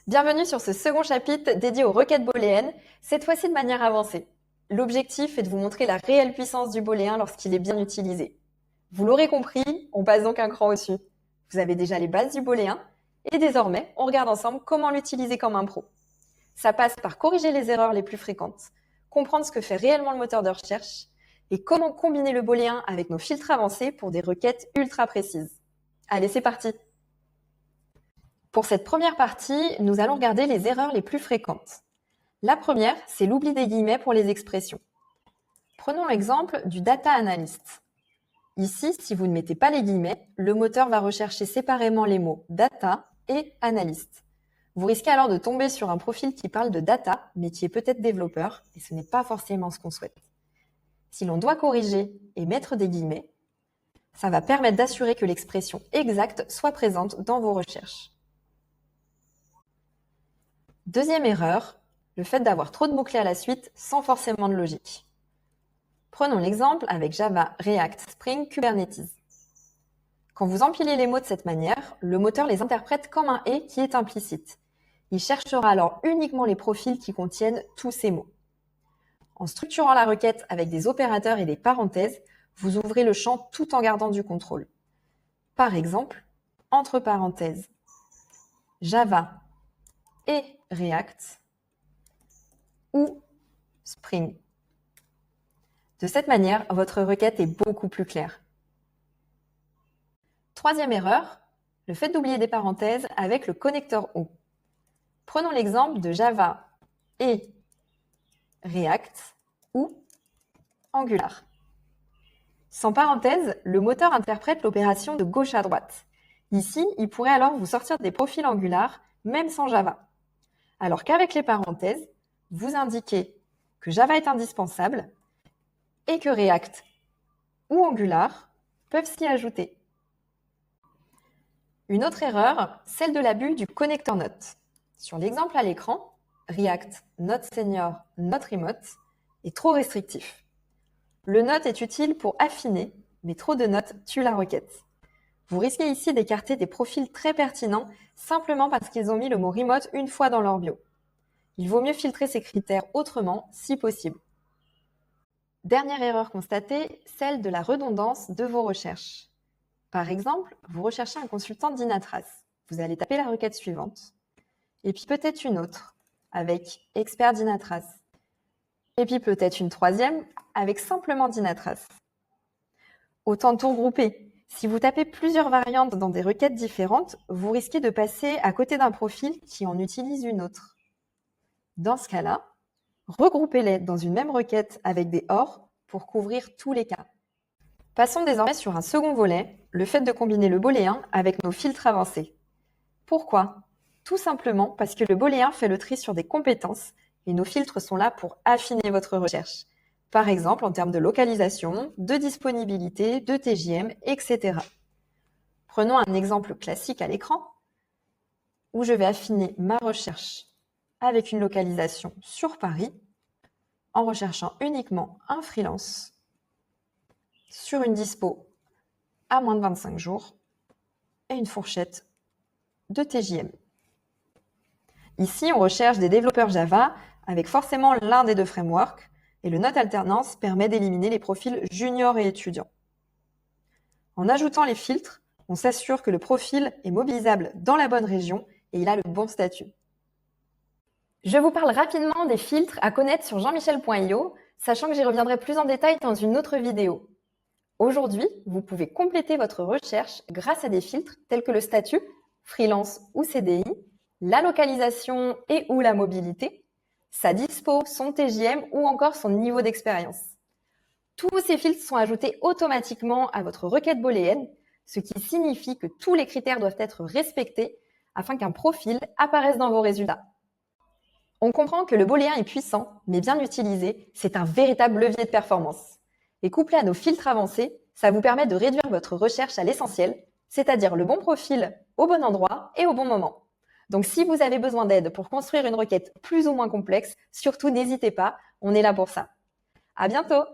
Bienvenue sur ce second chapitre dédié aux requêtes booléennes, cette fois-ci de manière avancée. L'objectif est de vous montrer la réelle puissance du booléen lorsqu'il est bien utilisé. Vous l'aurez compris, on passe donc un cran au-dessus. Vous avez déjà les bases du booléen et désormais, on regarde ensemble comment l'utiliser comme un pro. Ça passe par corriger les erreurs les plus fréquentes, comprendre ce que fait réellement le moteur de recherche et comment combiner le booléen avec nos filtres avancés pour des requêtes ultra précises. Allez, c'est parti! Pour cette première partie, nous allons regarder les erreurs les plus fréquentes. La première, c'est l'oubli des guillemets pour les expressions. Prenons l'exemple du data analyst. Ici, si vous ne mettez pas les guillemets, le moteur va rechercher séparément les mots data et analyst. Vous risquez alors de tomber sur un profil qui parle de data, mais qui est peut-être développeur, et ce n'est pas forcément ce qu'on souhaite. Si l'on doit corriger et mettre des guillemets, ça va permettre d'assurer que l'expression exacte soit présente dans vos recherches. Deuxième erreur, le fait d'avoir trop de mots-clés à la suite sans forcément de logique. Prenons l'exemple avec Java, React, Spring, Kubernetes. Quand vous empilez les mots de cette manière, le moteur les interprète comme un « et » qui est implicite. Il cherchera alors uniquement les profils qui contiennent tous ces mots. En structurant la requête avec des opérateurs et des parenthèses, vous ouvrez le champ tout en gardant du contrôle. Par exemple, entre parenthèses, Java et React ou Spring. De cette manière, votre requête est beaucoup plus claire. Troisième erreur, le fait d'oublier des parenthèses avec le connecteur OU. Prenons l'exemple de Java et React ou Angular. Sans parenthèse, le moteur interprète l'opération de gauche à droite. Ici, il pourrait alors vous sortir des profils Angular, même sans Java. Alors qu'avec les parenthèses, vous indiquez que Java est indispensable et que React ou Angular peuvent s'y ajouter. Une autre erreur, celle de l'abus du connecteur Note. Sur l'exemple à l'écran, React Note Senior Note Remote est trop restrictif. Le Note est utile pour affiner, mais trop de notes tue la requête. Vous risquez ici d'écarter des profils très pertinents simplement parce qu'ils ont mis le mot remote une fois dans leur bio. Il vaut mieux filtrer ces critères autrement si possible. Dernière erreur constatée, celle de la redondance de vos recherches. Par exemple, vous recherchez un consultant Dynatrace. Vous allez taper la requête suivante, et puis peut-être une autre, avec expert Dynatrace. Et puis peut-être une troisième, avec simplement Dynatrace. Autant tout regrouper. Si vous tapez plusieurs variantes dans des requêtes différentes, vous risquez de passer à côté d'un profil qui en utilise une autre. Dans ce cas-là, regroupez-les dans une même requête avec des OR pour couvrir tous les cas. Passons désormais sur un second volet, le fait de combiner le booléen avec nos filtres avancés. Pourquoi? Tout simplement parce que le booléen fait le tri sur des compétences et nos filtres sont là pour affiner votre recherche. Par exemple, en termes de localisation, de disponibilité, de TJM, etc. Prenons un exemple classique à l'écran où je vais affiner ma recherche avec une localisation sur Paris en recherchant uniquement un freelance sur une dispo à moins de 25 jours et une fourchette de TJM. Ici, on recherche des développeurs Java avec forcément l'un des deux frameworks et le Note Alternance permet d'éliminer les profils juniors et étudiants. En ajoutant les filtres, on s'assure que le profil est mobilisable dans la bonne région et il a le bon statut. Je vous parle rapidement des filtres à connaître sur jeanmichel.io, sachant que j'y reviendrai plus en détail dans une autre vidéo. Aujourd'hui, vous pouvez compléter votre recherche grâce à des filtres tels que le statut, freelance ou CDI, la localisation et ou la mobilité, sa dispo, son TJM ou encore son niveau d'expérience. Tous ces filtres sont ajoutés automatiquement à votre requête booléenne, ce qui signifie que tous les critères doivent être respectés afin qu'un profil apparaisse dans vos résultats. On comprend que le booléen est puissant, mais bien utilisé, c'est un véritable levier de performance. Et couplé à nos filtres avancés, ça vous permet de réduire votre recherche à l'essentiel, c'est-à-dire le bon profil au bon endroit et au bon moment. Donc si vous avez besoin d'aide pour construire une requête plus ou moins complexe, surtout n'hésitez pas, on est là pour ça. À bientôt!